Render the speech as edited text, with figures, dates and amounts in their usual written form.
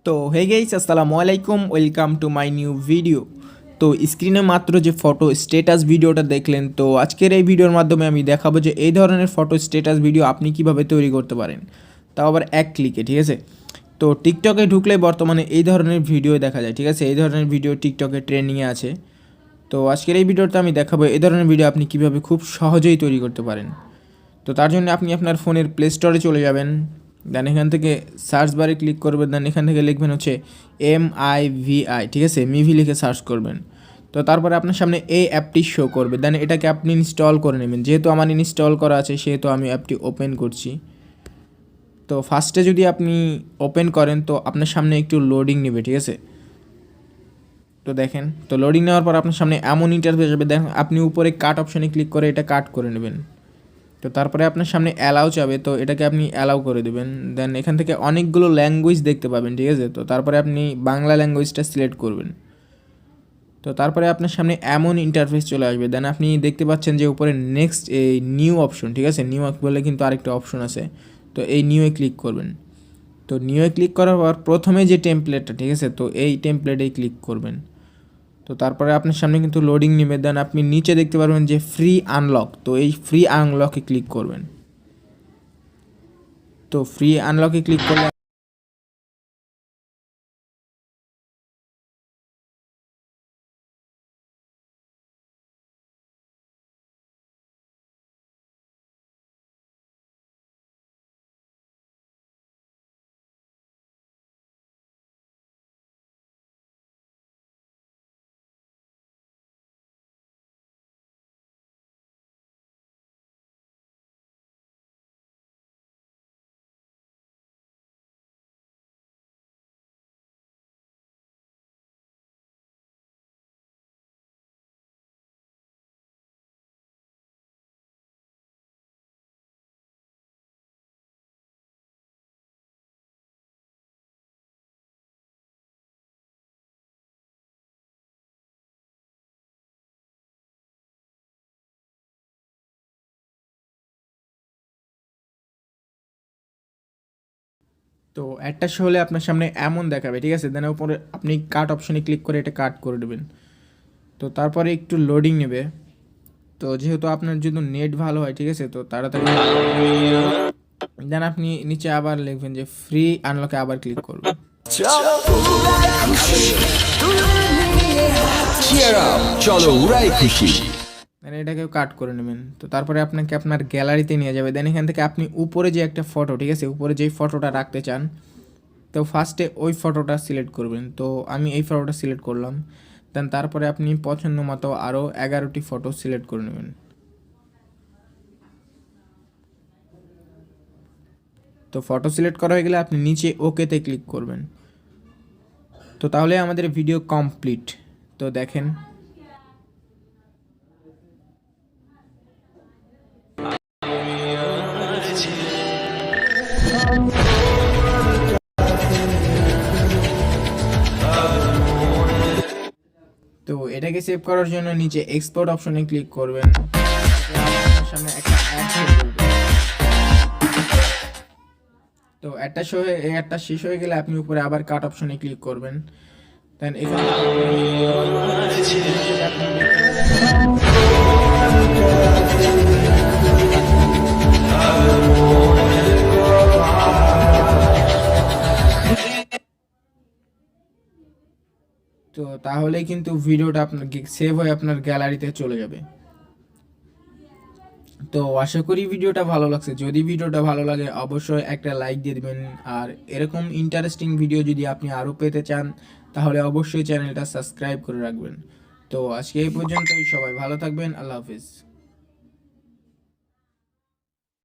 তো hey guys, আসসালামু আলাইকুম, welcome to my new video. তো স্ক্রিনে মাত্র যে ফটো স্ট্যাটাস ভিডিওটা দেখলেন, তো আজকের এই ভিডিওর মাধ্যমে আমি দেখাবো যে এই ধরনের ফটো স্ট্যাটাস ভিডিও আপনি কিভাবে তৈরি করতে পারেন, তাও আবার এক ক্লিকে। ঠিক আছে, তো টিকটকে ঢুকলে বর্তমানে এই ধরনের ভিডিও দেখা যায়। ঠিক আছে, এই ধরনের ভিডিও টিকটকে ট্রেন্ডিংয়ে আছে। তো আজকের এই ভিডিওতে আমি দেখাবো এই ধরনের ভিডিও আপনি কিভাবে খুব সহজেই তৈরি করতে পারেন। তো তার জন্য আপনি আপনার ফোনের প্লে স্টোরে চলে যাবেন, দেন এখান থেকে সার্চ বারে ক্লিক করবেন, দেন এখান থেকে লিখবেন হচ্ছে MIVI। ঠিক আছে, মিভি লিখে সার্চ করবেন। তো তারপরে আপনার সামনে এই অ্যাপটি শো করবে, দেন এটাকে আপনি ইনস্টল করে নেবেন। যেহেতু আমার ইনস্টল করা আছে সেহেতু আমি অ্যাপটি ওপেন করছি। তো ফার্স্টে যদি আপনি ওপেন করেন তো আপনার সামনে একটু লোডিং নেবে। ঠিক আছে, তো দেখেন, তো লোডিং নেওয়ার পর আপনার সামনে এমন ইন্টারফেস হবে। দেখেন আপনি উপরে কাট অপশানে ক্লিক করে এটা কাট করে নেবেন। তো তারপরে আপনার সামনে অ্যালাউ চাবে, তো এটাকে আপনি অ্যালাউ করে দেবেন। দেন এখান থেকে অনেকগুলো ল্যাঙ্গুয়েজ দেখতে পাবেন। ঠিক আছে, তো তারপরে আপনি বাংলা ল্যাঙ্গুয়েজটা সিলেক্ট করবেন। তো তারপরে আপনার সামনে এমন ইন্টারফেস চলে আসবে। দেন আপনি দেখতে পাচ্ছেন যে উপরে নেক্সট এই নিউ অপশন। ঠিক আছে, নিউ বলে কিন্তু আরেকটা অপশন আছে, তো এই নিউয়ে ক্লিক করবেন। তো নিউয়ে ক্লিক করার পর প্রথমে যে টেমপ্লেটটা, ঠিক আছে, তো এই টেমপ্লেটেই ক্লিক করবেন। তো তারপরে আপনার সামনে কিন্তু লোডিং নেবে। দেন আপনি নিচে দেখতে পারবেন যে ফ্রি আনলক, তো এই ফ্রি আনলকে ক্লিক করবেন। তো ফ্রি আনলকে ক্লিক করলে তো একটা শো হলে আপনার সামনে এমন দেখাবে। ঠিক আছে, দেন উপরে আপনি কাট অপশনে ক্লিক করে এটা কাট করে দেবেন। তো তারপরে একটু লোডিং নেবে। তো যেহেতু আপনার যদি নেট ভালো হয়, ঠিক আছে, তো তাড়াতাড়ি দেন আপনি নিচে আবার লিখবেন যে ফ্রি আনলকে আবার ক্লিক করবেন। চলো উড়াই খুশি। দেন এটাকেও কাট করে নেবেন। তো তারপরে আপনাকে আপনার গ্যালারিতে নিয়ে যাবে। দেন এখান থেকে আপনি উপরে যে একটা ফটো, ঠিক আছে, উপরে যেই ফটোটা রাখতে চান, তো ফার্স্টে ওই ফটোটা সিলেক্ট করবেন। তো আমি এই ফটোটা সিলেক্ট করলাম। দেন তারপরে আপনি পছন্দ মতো আরও 11টি ফটো সিলেক্ট করে নেবেন। তো ফটো সিলেক্ট করা হয়ে গেলে আপনি নিচে ওকেতে ক্লিক করবেন। তো তাহলে আমাদের ভিডিও কমপ্লিট। তো দেখেন, তো এটাকে সেভ করার জন্য নিচে এক্সপোর্ট অপশনে ক্লিক করবেন। আপনার সামনে একটা অ্যাড শো করবে। তো একটা শো হয়ে এই অ্যাডটা শেষ হয়ে গেলে আপনি উপরে আবার কাট অপশনে ক্লিক করবেন। দেন এখানে তো তাহলেই কিন্তু ভিডিওটা আপনার সেভ হয়ে আপনার গ্যালারিতে চলে যাবে। তো আশা করি ভিডিওটা ভালো লাগছে। যদি ভিডিওটা ভালো লাগে অবশ্যই একটা লাইক দিয়ে দেবেন। আর এরকম ইন্টারেস্টিং ভিডিও যদি আপনি আরও পেতে চান তাহলে অবশ্যই চ্যানেলটা সাবস্ক্রাইব করে রাখবেন। তো আজকে এই পর্যন্তই, সবাই ভালো থাকবেন, আল্লাহ হাফিজ।